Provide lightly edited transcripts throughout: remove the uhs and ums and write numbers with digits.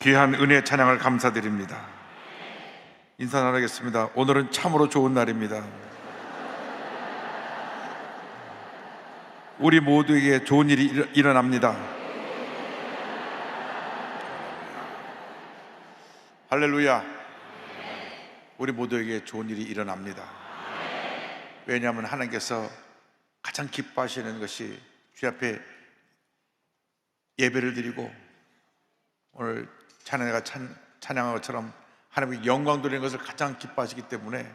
귀한 은혜 찬양을 감사드립니다. 인사 나누겠습니다. 오늘은 참으로 좋은 날입니다. 우리 모두에게 좋은 일이 일어납니다. 할렐루야. 우리 모두에게 좋은 일이 일어납니다. 왜냐하면 하나님께서 가장 기뻐하시는 것이 주 앞에 예배를 드리고 오늘 찬양가 찬양한 것처럼 하나님께 영광 돌리는 것을 가장 기뻐하시기 때문에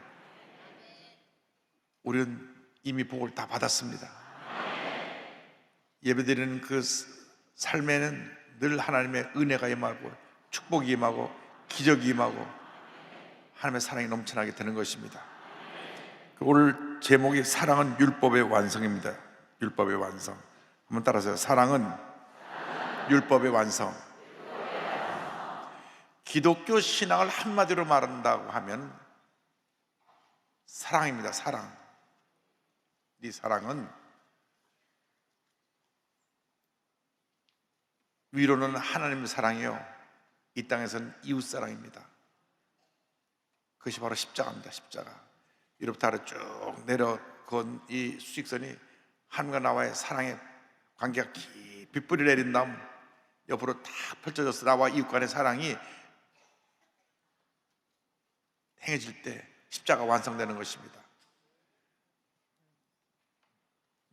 우리는 이미 복을 다 받았습니다. 예배드리는 그 삶에는 늘 하나님의 은혜가 임하고 축복이 임하고 기적이 임하고 하나님의 사랑이 넘쳐나게 되는 것입니다. 오늘 제목이 사랑은 율법의 완성입니다. 율법의 완성. 한번 따라하세요. 사랑은 율법의 완성. 기독교 신앙을 한마디로 말한다고 하면 사랑입니다. 사랑. 이 사랑은 위로는 하나님의 사랑이요, 이 땅에서는 이웃 사랑입니다. 그것이 바로 십자가입니다. 십자가. 위로부터 아래 쭉 내려건 이 수직선이 하나님과 나와의 사랑의 관계가 깊이 뿌리 내린 다음 옆으로 딱 펼쳐져서 나와 이웃 간의 사랑이 행해질 때 십자가 완성되는 것입니다.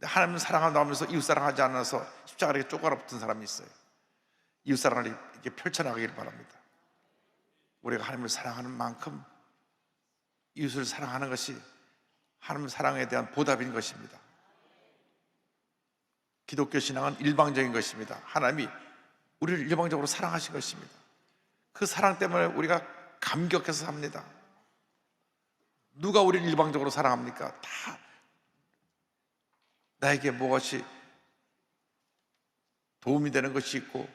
하나님은 사랑한다고 하면서 이웃 사랑하지 않아서 십자가에 이렇게 쪼가라붙은 사람이 있어요. 이웃 사랑을 이렇게 펼쳐나가길 바랍니다. 우리가 하나님을 사랑하는 만큼 이웃을 사랑하는 것이 하나님 사랑에 대한 보답인 것입니다. 기독교 신앙은 일방적인 것입니다. 하나님이 우리를 일방적으로 사랑하신 것입니다. 그 사랑 때문에 우리가 감격해서 삽니다. 누가 우리를 일방적으로 사랑합니까? 다 나에게 무엇이 도움이 되는 것이 있고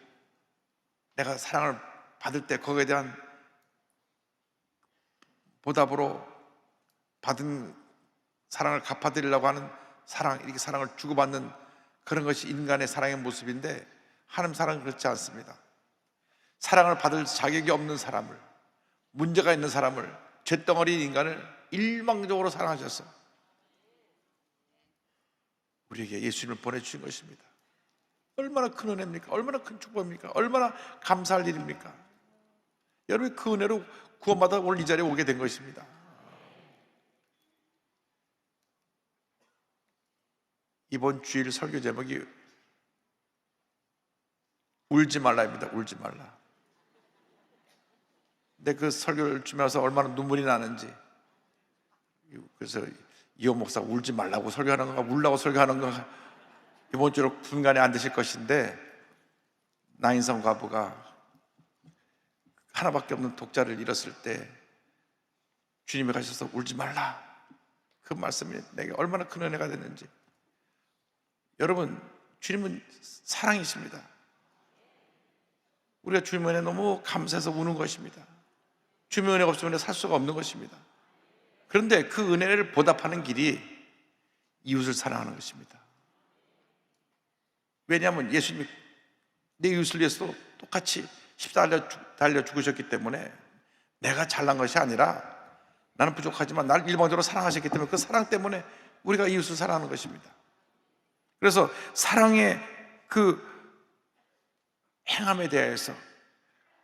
내가 사랑을 받을 때 거기에 대한 보답으로 받은 사랑을 갚아드리려고 하는 사랑, 이렇게 사랑을 주고받는 그런 것이 인간의 사랑의 모습인데 하나님 사랑은 그렇지 않습니다. 사랑을 받을 자격이 없는 사람을, 문제가 있는 사람을, 쇳덩어리인 인간을 일방적으로 사랑하셔서 우리에게 예수님을 보내주신 것입니다. 얼마나 큰 은혜입니까? 얼마나 큰 축복입니까? 얼마나 감사할 일입니까? 여러분, 그 은혜로 구원받아 오늘 이 자리에 오게 된 것입니다. 이번 주일 설교 제목이 울지 말라입니다. 울지 말라. 근데 그 설교를 주면서 얼마나 눈물이 나는지, 그래서 이호 목사 울지 말라고 설교하는 건가 울라고 설교하는 건가 이번 주로 분간이 안 되실 것인데, 나인성 과부가 하나밖에 없는 독자를 잃었을 때 주님이 가셔서 울지 말라, 그 말씀이 내게 얼마나 큰 은혜가 됐는지. 여러분, 주님은 사랑이십니다. 우리가 주님의 은혜 너무 감사해서 우는 것입니다. 주님의 은혜가 없으면 살 수가 없는 것입니다. 그런데 그 은혜를 보답하는 길이 이웃을 사랑하는 것입니다. 왜냐하면 예수님이 내 이웃을 위해서도 똑같이 십자가에 달려 죽으셨기 때문에 내가 잘난 것이 아니라 나는 부족하지만 나를 일방적으로 사랑하셨기 때문에 그 사랑 때문에 우리가 이웃을 사랑하는 것입니다. 그래서 사랑의 그 행함에 대해서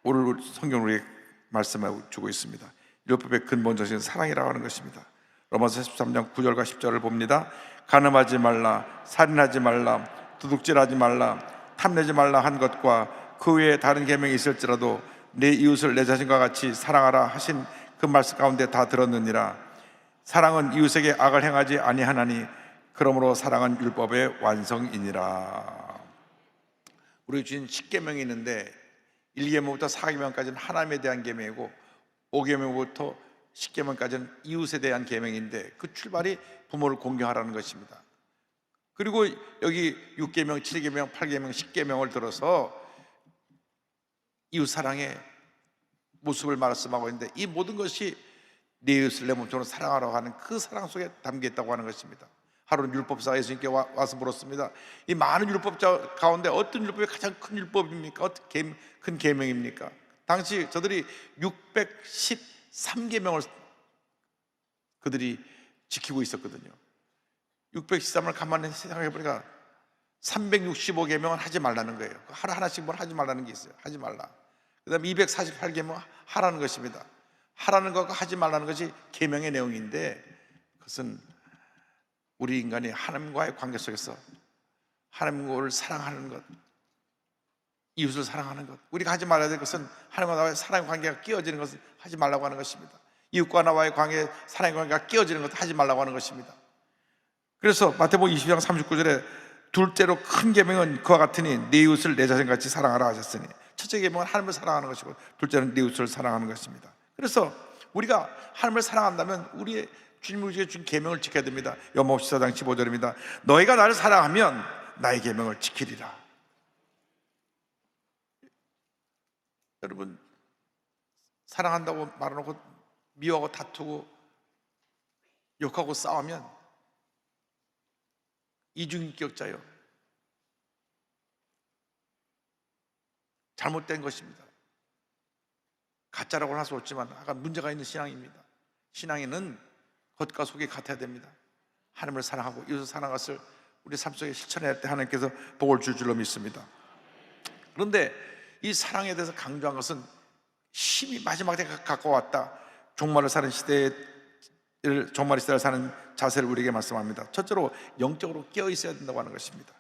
오늘 성경은 우리에게 말씀해 주고 있습니다. 율법의 근본 정신은 사랑이라고 하는 것입니다. 로마서 13장 9절과 10절을 봅니다. 간음하지 말라, 살인하지 말라, 도둑질하지 말라, 탐내지 말라 한 것과 그 외에 다른 계명이 있을지라도 내 이웃을 내 자신과 같이 사랑하라 하신 그 말씀 가운데 다 들었느니라. 사랑은 이웃에게 악을 행하지 아니하나니 그러므로 사랑은 율법의 완성이니라. 우리 주신 10계명이 있는데 1계명부터 4계명까지는 하나님에 대한 계명이고 5계명부터 10계명까지는 이웃에 대한 계명인데 그 출발이 부모를 공경하라는 것입니다. 그리고 여기 6계명, 7계명, 8계명, 10계명을 들어서 이웃 사랑의 모습을 말씀하고 있는데 이 모든 것이 내 이웃을 내 몸처럼 사랑하라고 하는 그 사랑 속에 담겨 있다고 하는 것입니다. 하루는 율법사가 예수님께 와서 물었습니다. 이 많은 율법자 가운데 어떤 율법이 가장 큰 율법입니까? 어떤 큰 계명입니까? 당시 저들이 613계명을 그들이 지키고 있었거든요. 613을 가만히 생각해 보니까 365계명은 하지 말라는 거예요. 하루 하나씩 뭘 하지 말라는 게 있어요. 하지 말라. 그 다음에 248계명 하라는 것입니다. 하라는 것과 하지 말라는 것이 계명의 내용인데, 그것은 우리 인간이 하나님과의 관계 속에서 하나님을 사랑하는 것, 이웃을 사랑하는 것, 우리가 하지 말아야 될 것은 하나님과 나와의 사랑의 관계가 끼어지는 것을 하지 말라고 하는 것입니다. 이웃과 나와의 관계, 사랑의 관계가 끼어지는 것을 하지 말라고 하는 것입니다. 그래서 마태복음 20장 39절에 둘째로 큰 계명은 그와 같으니 네 이웃을 내 자신같이 사랑하라 하셨으니, 첫째 계명은 하나님을 사랑하는 것이고 둘째는 네 이웃을 사랑하는 것입니다. 그래서 우리가 하나님을 사랑한다면 우리의 주님이 우리에게 준 계명을 지켜야 됩니다. 요한복음 14장 15절입니다. 너희가 나를 사랑하면 나의 계명을 지키리라. 여러분, 사랑한다고 말해놓고 미워하고 다투고 욕하고 싸우면 이중인격자요, 잘못된 것입니다. 가짜라고는 할 수 없지만 약간 문제가 있는 신앙입니다. 신앙에는 겉과 속이 같아야 됩니다. 하나님을 사랑하고 이웃을 사랑하는 것을 우리 삶 속에 실천해야 할 때 하나님께서 복을 줄 줄로 믿습니다. 그런데 이 사랑에 대해서 강조한 것은 힘이 마지막에 가까웠다. 종말을 사는 종말의 시대를 사는 자세를 우리에게 말씀합니다. 첫째로 영적으로 깨어 있어야 된다고 하는 것입니다.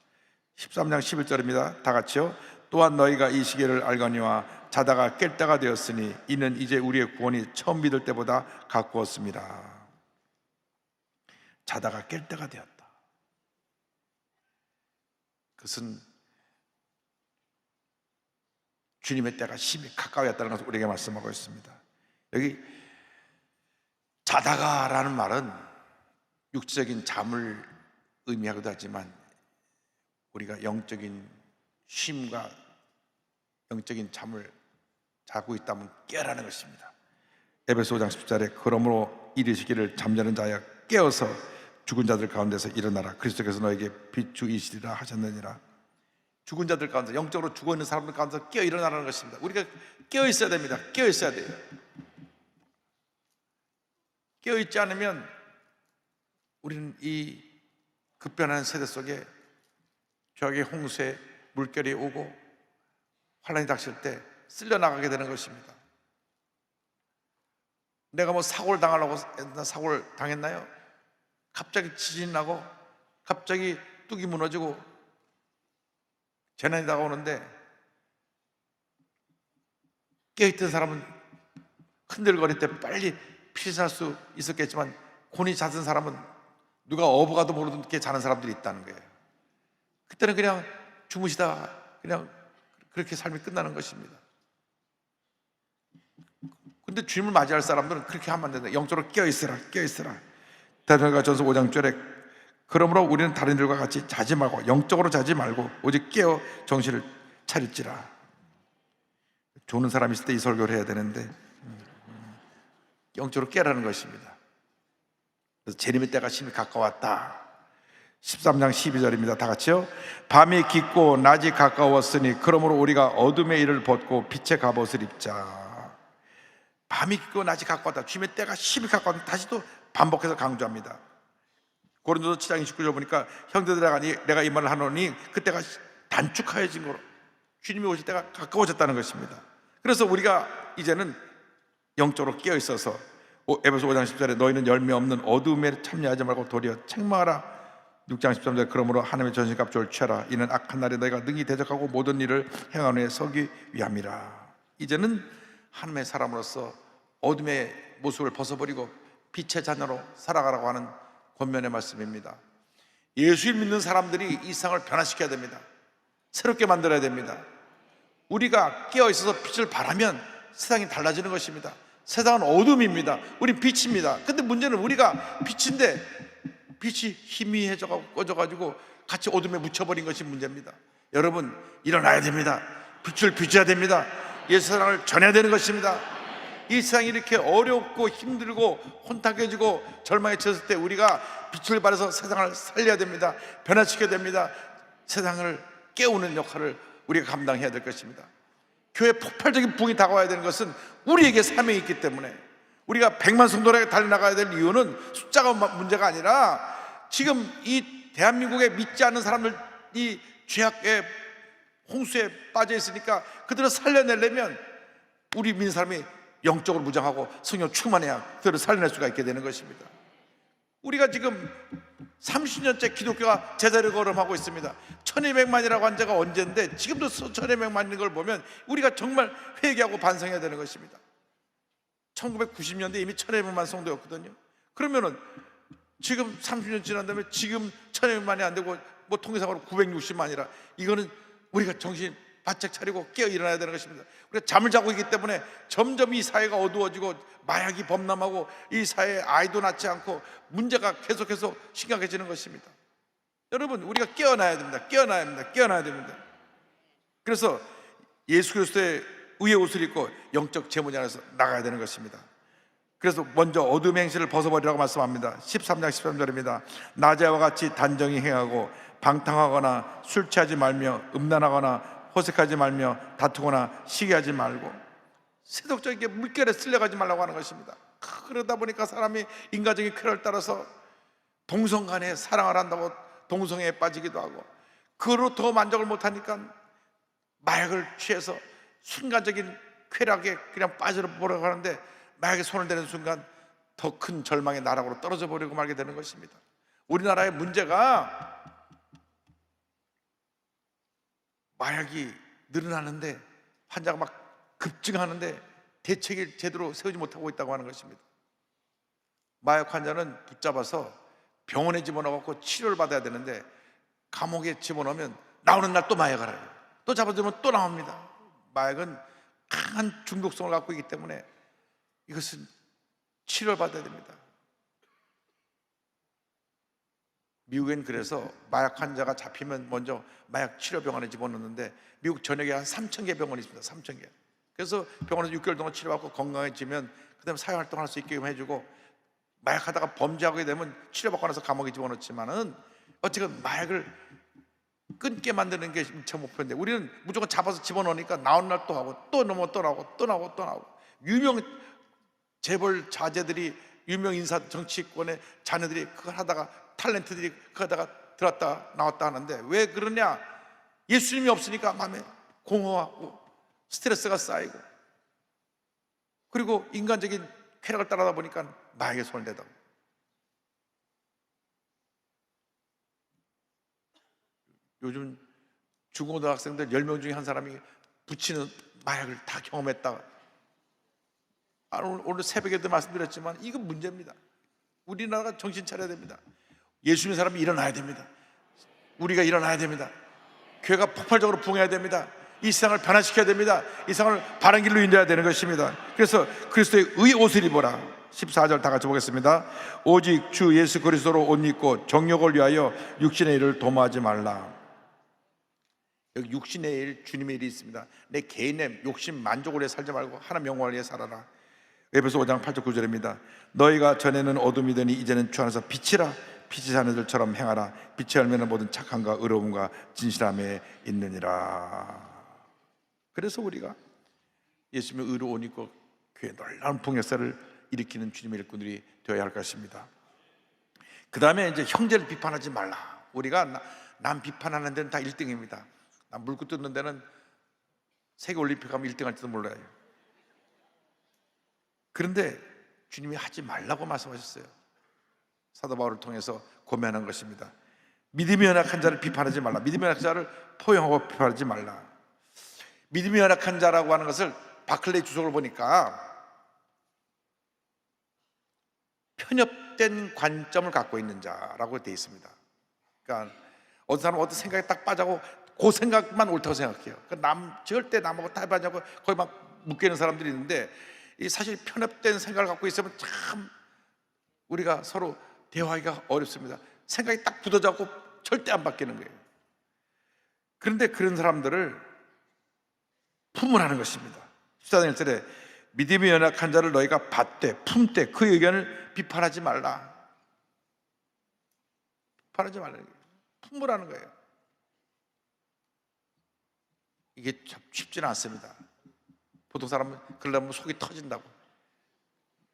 13장 11절입니다. 다 같이요. 또한 너희가 이 시기를 알거니와 자다가 깰 때가 되었으니 이는 이제 우리의 구원이 처음 믿을 때보다 가까웠습니다. 자다가 깰 때가 되었다. 그것은 주님의 때가 심히 가까워졌다는 것을 우리에게 말씀하고 있습니다. 여기 자다가라는 말은 육체적인 잠을 의미하기도 하지만 우리가 영적인 쉼과 영적인 잠을 자고 있다면 깨라는 것입니다. 에베소 5장 10절에 그러므로 이르시기를 잠자는 자야 깨어서 죽은 자들 가운데서 일어나라. 그리스도께서 너에게 비추이시리라 하셨느니라. 죽은 자들 가운데, 영적으로 죽어있는 사람들 가운데서 깨어 일어나라는 것입니다. 우리가 깨어 있어야 됩니다. 깨어 있어야 돼요. 깨어 있지 않으면 우리는 이 급변하는 세대 속에 죄악의 홍수에 물결이 오고 환란이 닥칠 때 쓸려나가게 되는 것입니다. 내가 뭐 사고를 당하려고 사고를 당했나요? 갑자기 지진이 나고 갑자기 뚝이 무너지고 재난이 다가오는데 깨어있던 사람은 흔들거릴 때 빨리 피신할 수 있었겠지만 곤히 잤은 사람은 누가 어부가도 모르게 자는 사람들이 있다는 거예요. 그때는 그냥 주무시다가 그냥 그렇게 삶이 끝나는 것입니다. 근데 주님을 맞이할 사람들은 그렇게 하면 안 된다. 영적으로 깨어있으라, 깨어있으라. 데살로니가전서 5장 6절에 그러므로 우리는 다른 일과 같이 자지 말고, 영적으로 자지 말고 오직 깨어 정신을 차릴지라. 조는 사람이 있을 때 이 설교를 해야 되는데 영적으로 깨라는 것입니다. 그래서 재림의 때가 심히 가까웠다. 13장 12절입니다. 다 같이요. 밤이 깊고 낮이 가까웠으니 그러므로 우리가 어둠의 일을 벗고 빛의 갑옷을 입자. 밤이 깊고 낮이 가까웠다. 주님의 때가 심히 가까웠다. 다시 또 반복해서 강조합니다. 고린도서 7장 29절 보니까 형제들아 내가 이 말을 하노니 그때가 단축하여진 거로 주님이 오실 때가 가까워졌다는 것입니다. 그래서 우리가 이제는 영적으로 깨어 있어서 에베소 5장 10절에 너희는 열매 없는 어둠에 참여하지 말고 도리어 책망하라. 6장 13절 그러므로 하나님의 전신갑주를 취하라. 이는 악한 날에 너희가 능히 대적하고 모든 일을 행한 후에 서기 위함이라. 이제는 하나님의 사람으로서 어둠의 모습을 벗어버리고 빛의 자녀로 살아가라고 하는 권면의 말씀입니다. 예수를 믿는 사람들이 이 세상을 변화시켜야 됩니다. 새롭게 만들어야 됩니다. 우리가 깨어있어서 빛을 발하면 세상이 달라지는 것입니다. 세상은 어둠입니다. 우린 빛입니다. 근데 문제는 우리가 빛인데 빛이 희미해져가고 꺼져가지고 같이 어둠에 묻혀버린 것이 문제입니다. 여러분 일어나야 됩니다. 빛을 비춰야 됩니다. 예수 사랑을 전해야 되는 것입니다. 이 세상이 이렇게 어렵고 힘들고 혼탁해지고 절망에 처했을 때 우리가 빛을 발해서 세상을 살려야 됩니다. 변화시켜야 됩니다. 세상을 깨우는 역할을 우리가 감당해야 될 것입니다. 교회 폭발적인 부흥이 다가와야 되는 것은 우리에게 사명이 있기 때문에, 우리가 100만 성도에게 달려나가야 될 이유는 숫자가 문제가 아니라 지금 이 대한민국에 믿지 않는 사람들이 죄악의 홍수에 빠져 있으니까 그들을 살려내려면 우리 믿는 사람이 영적으로 무장하고 성령 충만해야 그들을 살려낼 수가 있게 되는 것입니다. 우리가 지금 30년째 기독교가 제자리 걸음하고 있습니다. 1200만이라고 한 자가 언젠데 지금도 1200만인 걸 보면 우리가 정말 회개하고 반성해야 되는 것입니다. 1990년대 이미 1200만 성도였거든요. 그러면은 지금 30년 지난 다음에 지금 1200만이 안 되고 뭐 통계상으로 960만이라, 이거는 우리가 정신 바짝 차리고 깨어 일어나야 되는 것입니다. 우리가 잠을 자고 있기 때문에 점점 이 사회가 어두워지고 마약이 범람하고 이 사회에 아이도 낳지 않고 문제가 계속해서 심각해지는 것입니다. 여러분, 우리가 깨어나야 됩니다. 깨어나야 됩니다. 깨어나야 됩니다. 그래서 예수 그리스도의 의의 옷을 입고 영적 제문 안에서 나가야 되는 것입니다. 그래서 먼저 어둠의 행실을 벗어버리라고 말씀합니다. 13장 13절입니다. 낮에와 같이 단정히 행하고 방탕하거나 술 취하지 말며 음란하거나 호색하지 말며 다투거나 시기하지 말고, 세속적인 물결에 쓸려가지 말라고 하는 것입니다. 그러다 보니까 사람이 인간적인 쾌락을 따라서 동성간에 사랑을 한다고 동성애에 빠지기도 하고, 그로 더 만족을 못하니까 마약을 취해서 순간적인 쾌락에 그냥 빠져버리려고 하는데, 마약에 손을 대는 순간 더 큰 절망의 나락으로 떨어져 버리고 말게 되는 것입니다. 우리나라의 문제가 마약이 늘어나는데, 환자가 막 급증하는데 대책을 제대로 세우지 못하고 있다고 하는 것입니다. 마약 환자는 붙잡아서 병원에 집어넣고 치료를 받아야 되는데, 감옥에 집어넣으면 나오는 날 또 마약을 해요. 또 잡아주면 또 나옵니다. 마약은 강한 중독성을 갖고 있기 때문에 이것은 치료를 받아야 됩니다. 미국엔 그래서 마약 환자가 잡히면 먼저 마약 치료병원에 집어넣는데, 미국 전역에 한 3,000개 병원이 있습니다. 3,000개. 그래서 병원에서 6개월 동안 치료받고 건강해지면 그 다음에 사회활동할 수 있게 해주고, 마약하다가 범죄하게 되면 치료받고 나서 감옥에 집어넣지만은 어쨌든 마약을 끊게 만드는 게 1차 목표인데, 우리는 무조건 잡아서 집어넣으니까 나온 날 또 하고 또 넘어 또 나오고 또 나오고 또 나오고, 유명 재벌 자제들이, 유명 인사 정치권의 자녀들이 그걸 하다가, 탤런트들이 그거 하다가 들었다 나왔다 하는데, 왜 그러냐? 예수님이 없으니까 마음에 공허하고 스트레스가 쌓이고, 그리고 인간적인 쾌락을 따라다 보니까 마약에 손을 대다. 요즘 중고등학생들 10명 중에 한 사람이 붙이는 마약을 다 경험했다. 오늘 새벽에도 말씀드렸지만 이건 문제입니다. 우리나라가 정신 차려야 됩니다. 예수 믿는 사람이 일어나야 됩니다. 우리가 일어나야 됩니다. 교회가 폭발적으로 부흥해야 됩니다. 이 세상을 변화시켜야 됩니다. 이 세상을 바른 길로 인도해야 되는 것입니다. 그래서 그리스도의 의 옷을 입어라. 14절 다 같이 보겠습니다. 오직 주 예수 그리스도로 옷 입고 정욕을 위하여 육신의 일을 도모하지 말라. 여기 육신의 일, 주님의 일이 있습니다. 내 개인의 욕심 만족을 위해 살지 말고 하나님 영광을 위해 살아라. 에베소 5장 8절 9절입니다. 너희가 전에는 어둠이더니 이제는 주 안에서 빛이라. 빛의 자녀들처럼 행하라. 빛의 열매는 모든 착함과 의로움과 진실함에 있느니라. 그래서 우리가 예수님의 의로 옷 입고 교회 놀라운 풍역사를 일으키는 주님의 일꾼들이 되어야 할 것입니다. 그 다음에 이제 형제를 비판하지 말라. 우리가 남 비판하는 데는 다 1등입니다. 남 물고 뜯는 데는 세계올림픽 가면 1등 할지도 몰라요. 그런데 주님이 하지 말라고 말씀하셨어요. 사도 바울을 통해서 고면한 것입니다. 믿음이 연약한 자를 비판하지 말라. 믿음이 연약한 자를 포용하고 비판하지 말라. 믿음이 연약한 자라고 하는 것을 바클레이 주석을 보니까 편협된 관점을 갖고 있는 자라고 되어 있습니다. 그러니까 어떤 사람은 어떤 생각에 딱 빠져고 그 생각만 옳다고 생각해요. 그러니까 절대 남하고 타협하냐고 거의 막 묶이는 사람들이 있는데, 이 사실 편협된 생각을 갖고 있으면 참 우리가 서로 대화하기가 어렵습니다. 생각이 딱 굳어져고 절대 안 바뀌는 거예요. 그런데 그런 사람들을 품으라는 것입니다. 14장 1절에 믿음이 연약한 자를 너희가 받되 품되 그 의견을 비판하지 말라. 비판하지 말라는 거예요. 품으라는 거예요. 이게 참 쉽지는 않습니다. 보통 사람은 그러려면 속이 터진다고.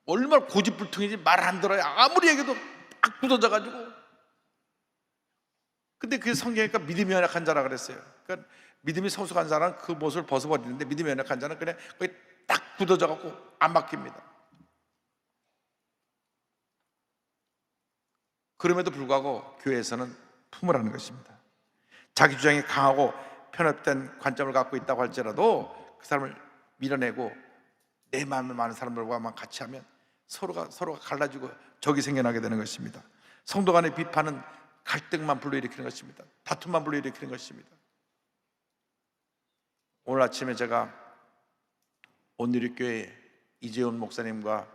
얼마나 고집불통이지, 말 안 들어요. 아무리 얘기해도 딱 굳어져가지고. 근데 그게 성경이니까 믿음이 연약한 자라 그랬어요. 그러니까 믿음이 성숙한 자는 그 모습을 벗어버리는데, 믿음이 연약한 자는 그냥 거기 딱 굳어져갖고 안 바뀝니다. 그럼에도 불구하고 교회에서는 품으라는 것입니다. 자기 주장이 강하고 편협된 관점을 갖고 있다고 할지라도 그 사람을 밀어내고 내 마음에 많은 사람들과만 같이 하면 서로가 갈라지고 적이 생겨나게 되는 것입니다. 성도 간의 비판은 갈등만 불러일으키는 것입니다. 다툼만 불러일으키는 것입니다. 오늘 아침에 제가 온누리교회 이재훈 목사님과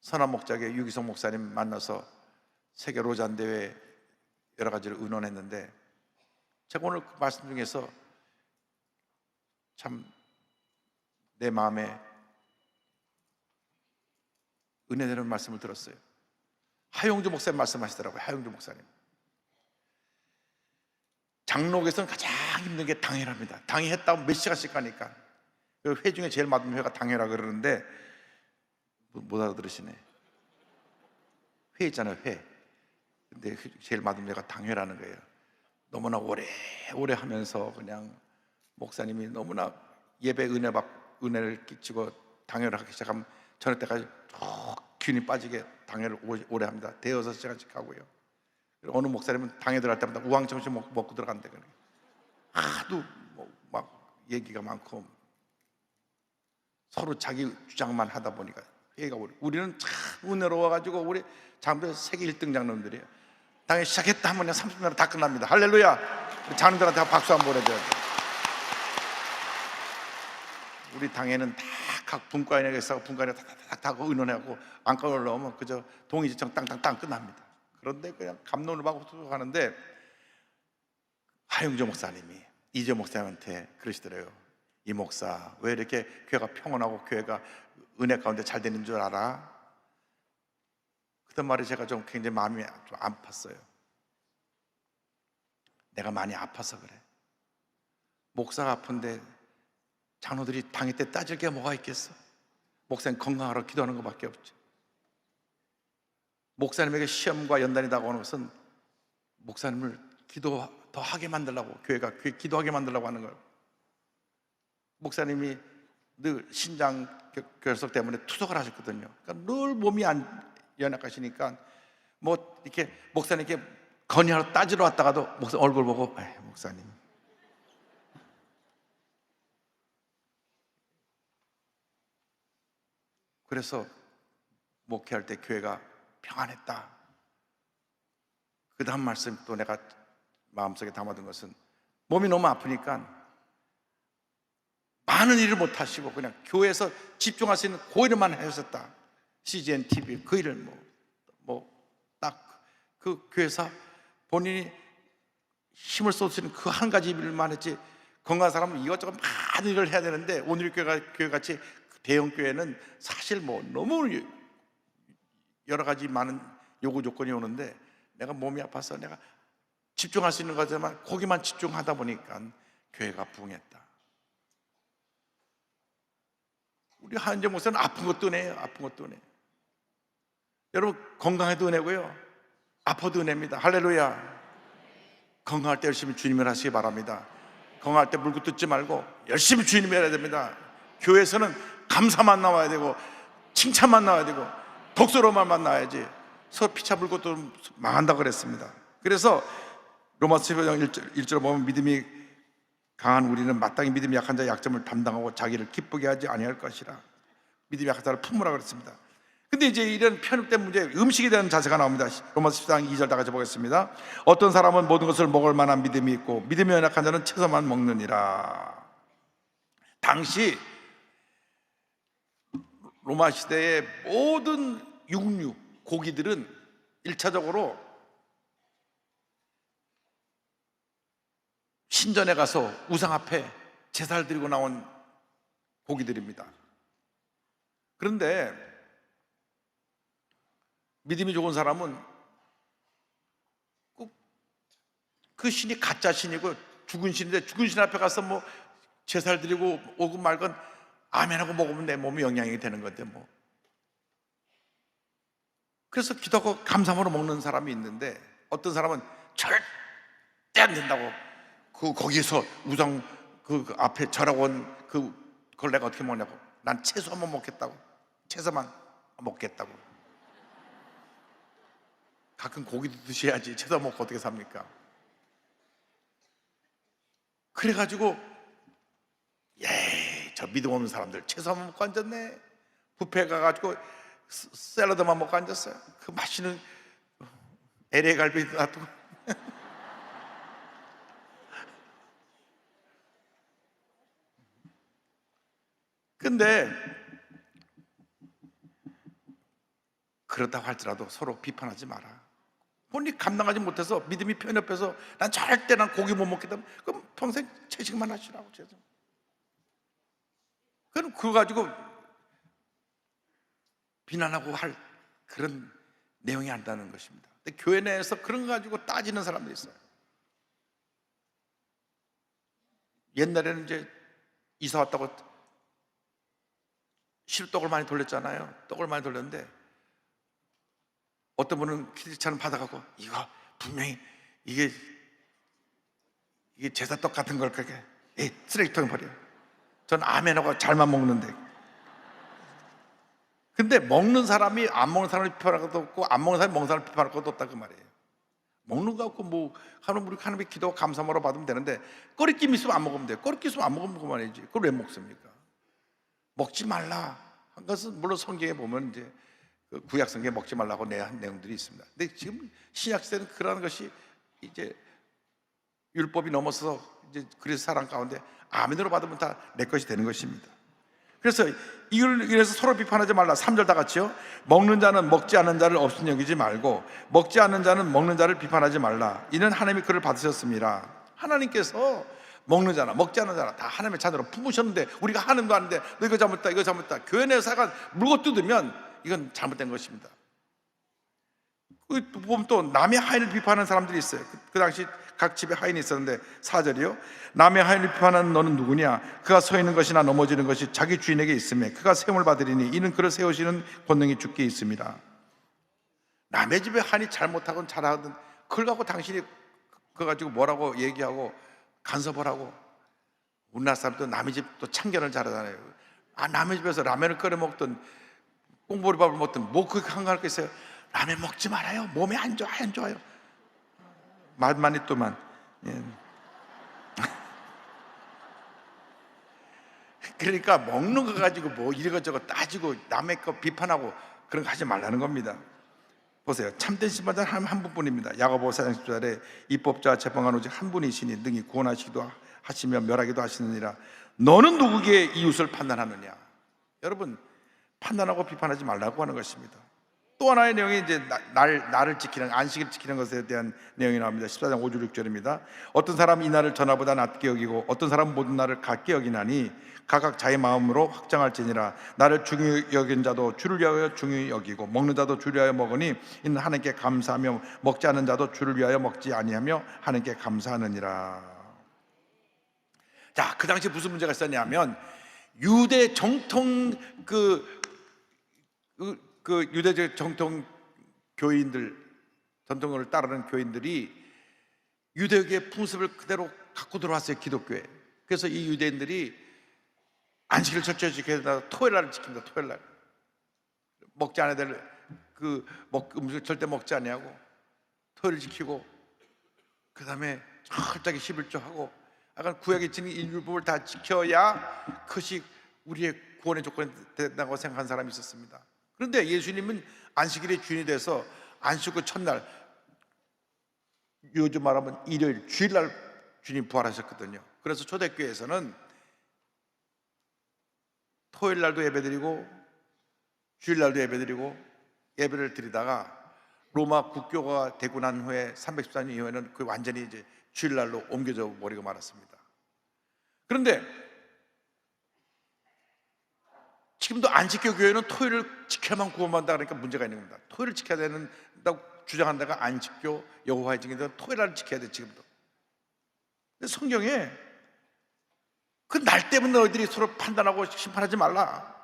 선한 목자의 유기성 목사님 만나서 세계 로잔 대회 여러 가지를 의논했는데, 제가 오늘 그 말씀 중에서 참 내 마음에 은혜되는 말씀을 들었어요. 하용주 목사님 말씀하시더라고요. 하용주 목사님, 장로교에서는 가장 힘든 게 당회랍니다. 당회했다고 몇 시간씩 가니까. 그 회 중에 제일 맞은 회가 당회라 그러는데 못 알아들으시네. 회 있잖아요, 회. 근데 제일 맞은 회가 당회라는 거예요. 너무나 오래 하면서 그냥 목사님이 너무나 예배 은혜를 끼치고 당회를 하기 시작하면 저녁 때까지 쭉 균이 빠지게 당회를 오래 합니다. 대여섯 시간씩 하고요. 어느 목사님은 당회 들어갈 때마다 우왕청심 먹고 들어간대. 하도 막 얘기가 많고 서로 자기 주장만 하다 보니까 회의가 우리는 참 은혜로워가지고 우리 장로들 세계 1등 장로님들이에요. 당회 시작했다 하면 그냥 30분 만에 다 끝납니다. 할렐루야. 장로들한테 박수 한번 보내줘요. 우리 당회는 다 각 분과인에게 있어 분과인에 다 하고 의논하고 안건을 올라오면 그저 동의지청 땅땅땅 끝납니다. 그런데 그냥 감론을 받고 하는데 하용조 목사님이 이재 목사님한테 그러시더래요. 이 목사, 왜 이렇게 교회가 평온하고 교회가 은혜 가운데 잘 되는 줄 알아? 그런 말이 제가 좀 굉장히 마음이 좀 아팠어요. 내가 많이 아파서 그래. 목사가 아픈데 장로들이 당회 때 따질 게 뭐가 있겠어? 목사님 건강하러 기도하는 것밖에 없죠. 목사님에게 시험과 연단이 다가오는 것은 목사님을 기도 더 하게 만들려고, 교회가 기도하게 만들려고 하는 거예요. 목사님이 늘 신장 결석 때문에 투석을 하셨거든요. 그러니까 늘 몸이 안 연약하시니까 뭐 이렇게 목사님께 건의하러 따지러 왔다가도 목사 얼굴 보고 목사님, 그래서 목회할 때 교회가 평안했다. 그 다음 말씀 또 내가 마음속에 담아둔 것은 몸이 너무 아프니까 많은 일을 못 하시고 그냥 교회에서 집중할 수 있는 그 일만 하셨다. CGN TV 그 일을 딱 그 교회에서 본인이 힘을 쏟을 수 있는 그 한 가지 일만 했지, 건강한 사람은 이것저것 많은 일을 해야 되는데 오늘 교회 같이 대형 교회는 사실 너무 여러 가지 많은 요구 조건이 오는데 내가 몸이 아파서 내가 집중할 수 있는 것에만 거기만 집중하다 보니까 교회가 부흥했다. 우리 한재 목사는 아픈 것도 은혜예요. 아픈 것도 은혜. 여러분 건강해도 은혜고요, 아파도 은혜입니다. 할렐루야. 건강할 때 열심히 주님을 하시기 바랍니다. 건강할 때 물고 뜯지 말고 열심히 주님을 해야 됩니다. 교회에서는 감사만 나와야 되고 칭찬만 나와야 되고 독서로만 나와야지 서로 피차 물고 또 망한다고 그랬습니다. 그래서 로마서 11장 1절 보면 믿음이 강한 우리는 마땅히 믿음이 약한 자의 약점을 담당하고 자기를 기쁘게 하지 아니할 것이라. 믿음이 약한 자를 품으라 그랬습니다. 근데 이제 이런 편협된 문제, 음식에 대한 자세가 나옵니다. 로마서 10장 2절 다 같이 보겠습니다. 어떤 사람은 모든 것을 먹을 만한 믿음이 있고 믿음이 연약한 자는 채소만 먹느니라. 당시 로마 시대의 모든 육류, 고기들은 1차적으로 신전에 가서 우상 앞에 제사를 드리고 나온 고기들입니다. 그런데 믿음이 좋은 사람은 꼭 그 신이 가짜 신이고 죽은 신인데 죽은 신 앞에 가서 제사를 드리고 오고 말건 아멘하고 먹으면 내 몸에 영향이 되는 건데 뭐. 그래서 기도하고 감사함으로 먹는 사람이 있는데, 어떤 사람은 절대 안 된다고, 거기에서 우상 그 앞에 절하고 온 그걸 내가 어떻게 먹냐고, 난 채소 한번 먹겠다고, 채소만 먹겠다고. 가끔 고기도 드셔야지 채소 먹고 어떻게 삽니까? 그래가지고 저 믿음 없는 사람들 채소만 먹고 앉았네. 뷔페 가가지고 샐러드만 먹고 앉았어요. 그 맛있는 LA 갈비 놔두고. 근데 그렇다고 할지라도 서로 비판하지 마라. 본인이 감당하지 못해서 믿음이 편협해서 난 절대 난 고기 못 먹겠다, 그럼 평생 채식만 하시라고. 그럼 그거 가지고 비난하고 할 그런 내용이 아니라는 것입니다. 근데 교회 내에서 그런 거 가지고 따지는 사람들이 있어요. 옛날에는 이제 이사 왔다고 실떡을 많이 돌렸잖아요. 떡을 많이 돌렸는데 어떤 분은 키즈차는 받아가고, 이거 분명히 이게 제사떡 같은 걸 그렇게 쓰레기통에 버려. 전 아멘하고 잘만 먹는데. 근데 먹는 사람이 안 먹는 사람을 비판할 것도 없고, 안 먹는 사람이 먹는 사람을 비판할 것도 없다 그 말이에요. 먹는 거 갖고 뭐 하나님의 기도 감사하러 받으면 되는데, 꺼리낌 있으면 안 먹으면 돼요. 꺼리낌 있으면 안 먹으면 그만이지. 그걸 왜 먹습니까? 먹지 말라 한 것은 물론 성경에 보면 이제 그 구약 성경에 먹지 말라고 한 내용들이 있습니다. 근데 지금 신약 시대는 그러한 것이 이제 율법이 넘어서 이제 그리스도 사랑 가운데 아멘으로 받으면 다 내 것이 되는 것입니다. 그래서 이걸 위해서 서로 비판하지 말라. 3절 다 같이요. 먹는 자는 먹지 않는 자를 없인 여기지 말고, 먹지 않는 자는 먹는 자를 비판하지 말라. 이는 하나님이 그를 받으셨습니다. 하나님께서 먹는 자나 먹지 않는 자나 다 하나님의 자녀로 품으셨는데, 우리가 하는도 아닌데 너 이거 잘못했다, 이거 잘못했다. 교회 내에서 물고 뜯으면 이건 잘못된 것입니다. 보면 또 남의 하인을 비판하는 사람들이 있어요. 그 당시 각 집에 하인이 있었는데 4절이요. 남의 하인을 비판하는 너는 누구냐? 그가 서 있는 것이나 넘어지는 것이 자기 주인에게 있음에 그가 세움을 받으리니 이는 그를 세우시는 권능이 주께 있습니다. 남의 집에 하인이 잘못하건 잘하든 그걸 갖고 당신이 그거 가지고 뭐라고 얘기하고 간섭을 하고. 우리나라 사람도 남의 집도 참견을 잘하잖아요. 남의 집에서 라면을 끓여 먹든 꽁보리밥을 먹든 뭐 그렇게 한가할 게 있어요. 라면 먹지 말아요. 몸에 안 좋아요. 맛만 있더만. 그러니까 먹는 거 가지고 뭐 이거저거 따지고 남의 거 비판하고 그런 거 하지 말라는 겁니다. 보세요. 참된 심판자는 한 분뿐입니다. 야고보 4장 10절에 입법자 재판관 오직 한 분이시니 능히 구원하시기도 하시며 멸하기도 하시느니라. 너는 누구에게 이웃을 판단하느냐? 여러분, 판단하고 비판하지 말라고 하는 것입니다. 또 하나의 내용이 이제 나를 지키는, 안식일 지키는 것에 대한 내용이 나옵니다. 14장 5절 6절입니다. 어떤 사람은 이 날을 전하보다 낮게 여기고 어떤 사람은 모든 날을 같게 여기나니 각각 자기 마음으로 확정할지니라. 나를 중히 여긴 자도 주를 위하여 중히 여기고 먹는 자도 주를 위하여 먹으니 이는 하나님께 감사하며 먹지 않는 자도 주를 위하여 먹지 아니하며 하나님께 감사하느니라. 자, 그 당시에 무슨 문제가 있었냐면 유대 정통 유대적 정통 교인들, 전통을 따르는 교인들이 유대교의 풍습을 그대로 갖고 들어왔어요, 기독교에. 그래서 이 유대인들이 안식일을 철저히 지켜야 된다. 토요일날을 지킨다. 토요일날 먹지 않아야 될 음식을 절대 먹지 아니하고 토요일을 지키고, 그 다음에 철저하게 11조 하고, 약간 구약에 지닌 율법을 다 지켜야 그것이 우리의 구원의 조건이 된다고 생각한 사람이 있었습니다. 그런데 예수님은 안식일의 주인이 돼서 안식일 첫날, 요즘 말하면 일요일, 주일날 주님 부활하셨거든요. 그래서 초대교회에서는 토요일날도 예배드리고 주일날도 예배드리고 예배를 드리다가 로마 국교가 되고 난 후에 314년 이후에는 그 완전히 이제 주일날로 옮겨져 버리고 말았습니다. 그런데 지금도 안식교 교회는 토요일을 지켜야만 구원받는다 그러니까 문제가 있는 겁니다. 토요일을 지켜야 된다고 주장한다가 안식교 여호와의 증인들은 토요일을 지켜야 돼 지금도. 근데 성경에 그 날 때문에 너희들이 서로 판단하고 심판하지 말라.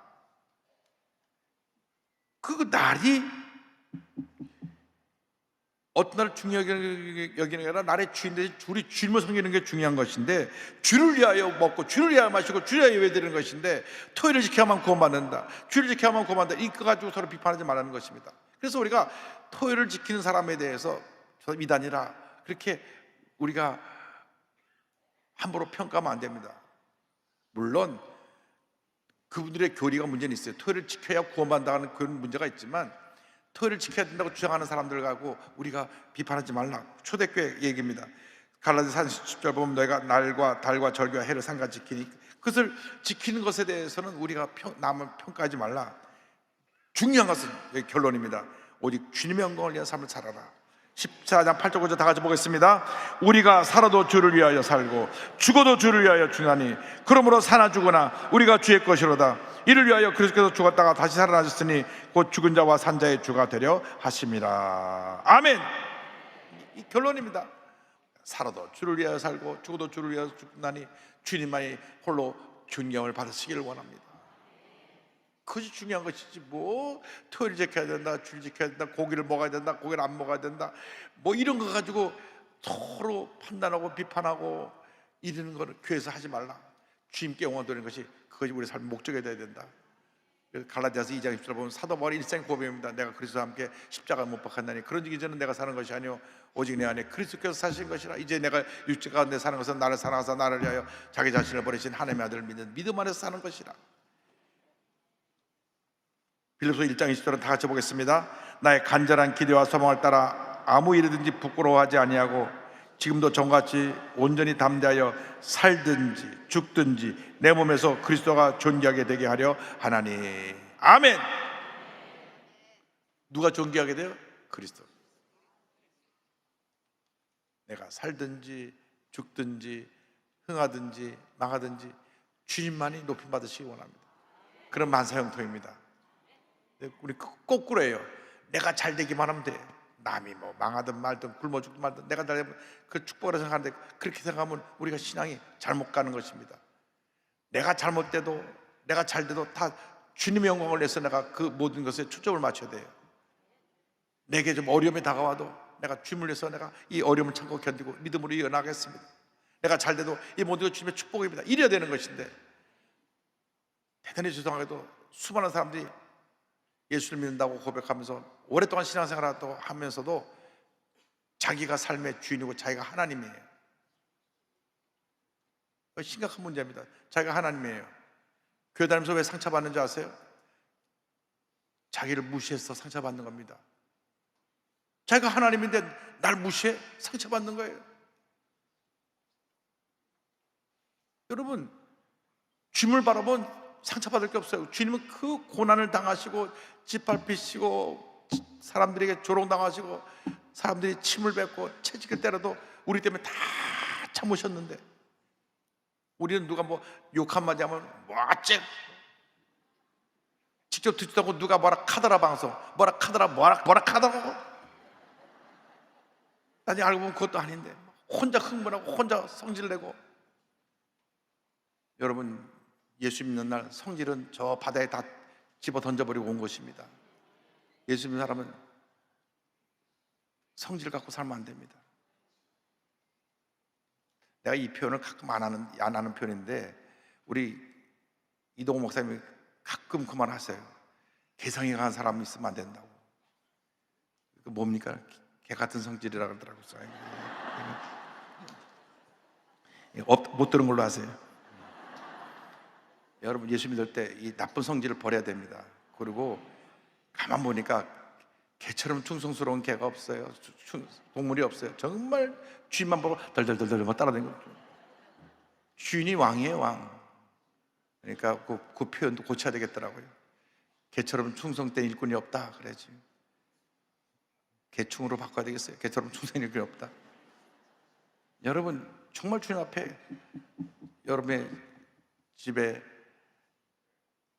그 날이 어떤 날 중요하게 여기는 게 아니라 날의 주인들이 우리 주님을 섬기는 게 중요한 것인데, 주를 위하여 먹고 주를 위하여 마시고 주를 위하여 예배드리는 것인데, 토요일을 지켜야만 구원받는다, 주를 지켜야만 구원받는다, 이거 가지고 서로 비판하지 말라는 것입니다. 그래서 우리가 토요일을 지키는 사람에 대해서 저 이단이라 그렇게 우리가 함부로 평가하면 안 됩니다. 물론 그분들의 교리가 문제는 있어요. 토요일을 지켜야 구원받는다는 그런 문제가 있지만, 토요일을 지켜야 된다고 주장하는 사람들 가고 우리가 비판하지 말라. 초대교회 얘기입니다. 갈라디아서 10절 보면 너희가 날과 달과 절기와 해를 상같이 지키니, 그것을 지키는 것에 대해서는 우리가 남을 평가하지 말라. 중요한 것은 여기 결론입니다. 오직 주님의 영광을 위한 삶을 살아라. 14장 8절 9절 다 같이 보겠습니다. 우리가 살아도 주를 위하여 살고 죽어도 주를 위하여 죽나니, 그러므로 사나 죽으나 우리가 주의 것이로다. 이를 위하여 그리스도께서 죽었다가 다시 살아나셨으니 곧 죽은 자와 산 자의 주가 되려 하심이라. 아멘. 이 결론입니다. 살아도 주를 위하여 살고 죽어도 주를 위하여 죽나니 주님만이 홀로 존경을 받으시기를 원합니다. 그것이 중요한 것이지, 뭐 토요일 지켜야 된다, 주일 지켜야 된다, 고기를 먹어야 된다, 고기를 안 먹어야 된다, 뭐 이런 거 가지고 서로 판단하고 비판하고 이러는 거는 교회에서 하지 말라. 주님께 영광 돌리는 것이, 그것이 우리 삶의 목적이 되어야 된다. 그래서 갈라디아서 2장 10절 보면 사도 바울의 일생 고백입니다. 내가 그리스도와 함께 십자가에 못 박혔나니 그런 지 이제는 내가 사는 것이 아니요 오직 내 안에 그리스도께서 사신 것이라. 이제 내가 육체 가운데 사는 것은 나를 사랑하사 나를 위하여 자기 자신을 버리신 하나님의 아들을 믿는 믿음 안에서 사는 것이라. 빌립보서 1장 20절은 다 같이 보겠습니다. 나의 간절한 기대와 소망을 따라 아무 일이든지 부끄러워하지 아니하고 지금도 전같이 온전히 담대하여 살든지 죽든지 내 몸에서 그리스도가 존귀하게 되게 하려 하나니. 아멘. 누가 존귀하게 돼요? 그리스도. 내가 살든지 죽든지 흥하든지 망하든지 주님만이 높임 받으시기 원합니다. 그런 만사형통입니다. 우리 거꾸로예요. 내가 잘 되기만 하면 돼. 남이 뭐 망하든 말든 굶어 죽든 말든 내가 잘 되면 그 축복으로 생각하는데, 그렇게 생각하면 우리가 신앙이 잘못 가는 것입니다. 내가 잘못돼도, 내가 잘 돼도 다 주님의 영광을 위해서 내가 그 모든 것에 초점을 맞춰야 돼요. 내게 좀 어려움이 다가와도 내가 주님을 위해서 내가 이 어려움을 참고 견디고 믿음으로 이어나가겠습니다. 내가 잘 돼도 이 모든 것 주님의 축복입니다. 이래야 되는 것인데, 대단히 죄송하게도 수많은 사람들이 예수를 믿는다고 고백하면서 오랫동안 신앙생활을 하면서도 자기가 삶의 주인이고 자기가 하나님이에요. 심각한 문제입니다. 자기가 하나님이에요. 교회 다니면서 왜 상처받는 줄 아세요? 자기를 무시해서 상처받는 겁니다. 자기가 하나님인데 날 무시해? 상처받는 거예요. 여러분, 주님을 바라본 상처받을 게 없어요. 주님은 그 고난을 당하시고 짓밟히시고 사람들에게 조롱당하시고 사람들이 침을 뱉고 채찍을 때려도 우리 때문에 다 참으셨는데, 우리는 누가 뭐 욕 한마디 하면 뭐 어째 직접 듣지도 않고 누가 뭐라 카더라 방송 뭐라 카더라 뭐라 카더라고, 나중에 알고 보면 그것도 아닌데 혼자 흥분하고 혼자 성질내고. 여러분, 예수 믿는 날 성질은 저 바다에 다 집어 던져버리고 온 것입니다. 예수 믿는 사람은 성질 갖고 살면 안 됩니다. 내가 이 표현을 가끔 안 하는 표현인데, 우리 이동호 목사님이 가끔 그 말 하세요. 개성이 강한 사람이 있으면 안 된다고. 그 뭡니까? 개 같은 성질이라 그러더라고요. 못 들은 걸로 하세요. 여러분, 예수 믿을 때 이 나쁜 성질을 버려야 됩니다. 그리고 가만 보니까 개처럼 충성스러운 개가 없어요. 동물이 없어요. 정말 주인만 보고 덜덜덜덜 따라다니고. 주인이 왕이에요, 왕. 그러니까 그 표현도 고쳐야 되겠더라고요. 개처럼 충성된 일꾼이 없다 그래야지. 개충으로 바꿔야 되겠어요. 개처럼 충성된 일꾼이 없다. 여러분, 정말 주님 앞에 여러분의 집에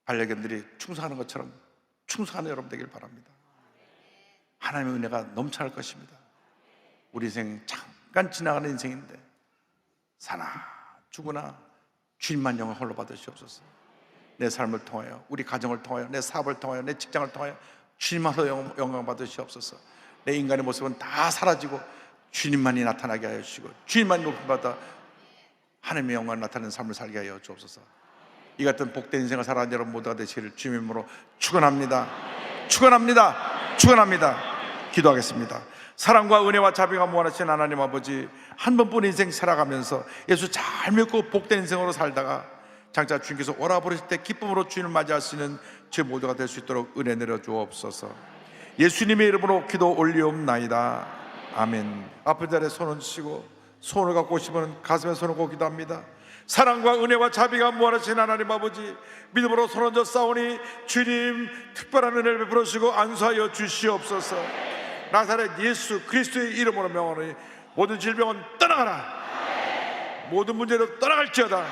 반려견들이 충성하는 것처럼 충성하는 여러분 되길 바랍니다. 하나님의 은혜가 넘쳐날 것입니다. 우리 인생 잠깐 지나가는 인생인데 사나 죽으나 주님만 영광 홀로 받으시옵소서. 내 삶을 통하여, 우리 가정을 통하여, 내 사업을 통하여, 내 직장을 통하여 주님만 홀로 영광 받으시옵소서. 내 인간의 모습은 다 사라지고 주님만이 나타나게 하여 주시고 주님만이 높임받아 하나님의 영광을 나타내는 삶을 살게 하여 주옵소서. 이 같은 복된 인생을 살아가는 여러분 모두가 되시기를 주님의 이름으로 축원합니다. 축원합니다. 축원합니다. 기도하겠습니다. 사랑과 은혜와 자비가 무한하신 하나님 아버지, 한 번뿐인 인생 살아가면서 예수 잘 믿고 복된 인생으로 살다가 장차 주님께서 오라 부르실 때 기쁨으로 주님을 맞이할 수 있는 제 모두가 될 수 있도록 은혜 내려 주옵소서. 예수님의 이름으로 기도 올리옵나이다. 아멘. 앞에 자리에 손을 치고 손을 갖고 오시면 가슴에 손을 얹고 기도합니다. 사랑과 은혜와 자비가 무한하신 하나님 아버지, 믿음으로 손 얹어 싸우니 주님 특별한 은혜를 베풀어 주시고 안수하여 주시옵소서. 나사렛 예수 그리스도의 이름으로 명하노니 모든 질병은 떠나가라. 모든 문제도 떠나갈지어다.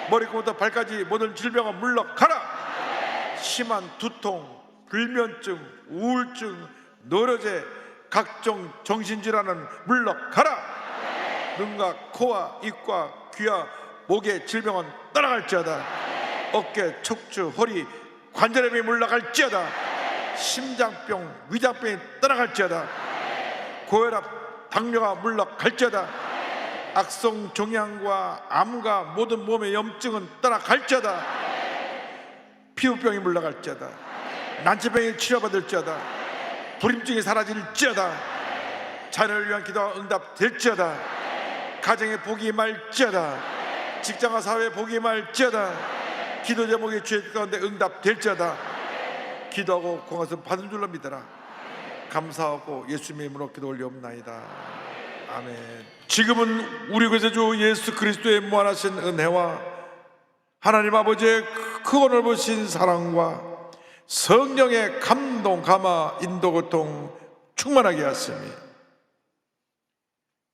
머리끝부터 발까지 모든 질병은 물러가라. 심한 두통, 불면증, 우울증, 노려제, 각종 정신질환은 물러가라. 눈과 코와 입과 귀와 목의 질병은 떠나갈지어다. 어깨, 척추, 허리, 관절염이 물러갈지어다. 심장병, 위장병이 떠나갈지어다. 고혈압, 당뇨가 물러갈지어다. 악성 종양과 암과 모든 몸의 염증은 떠나갈지어다. 피부병이 물러갈지어다. 난치병이 치료받을지어다. 불임증이 사라질지어다. 자녀를 위한 기도가 응답될지어다. 가정의 복이 말지어다. 직장과 사회의 복이 말지어다. 기도 제목이 주의 가운데 응답될지어다. 기도하고 공헌을 받은 줄로 믿어라. 감사하고 예수님의 이름으로 기도 올리옵나이다. 아멘. 지금은 우리 구세주 예수 그리스도의 무한하신 은혜와 하나님 아버지의 크고 넓으신 사랑과 성령의 감동, 감화, 인도, 고통 충만하게 하시니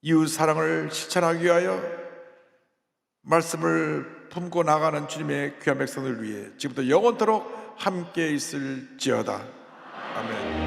이웃 사랑을 실천하기 위하여 말씀을 품고 나가는 주님의 귀한 백성을 위해 지금부터 영원토록 함께 있을지어다. 아멘.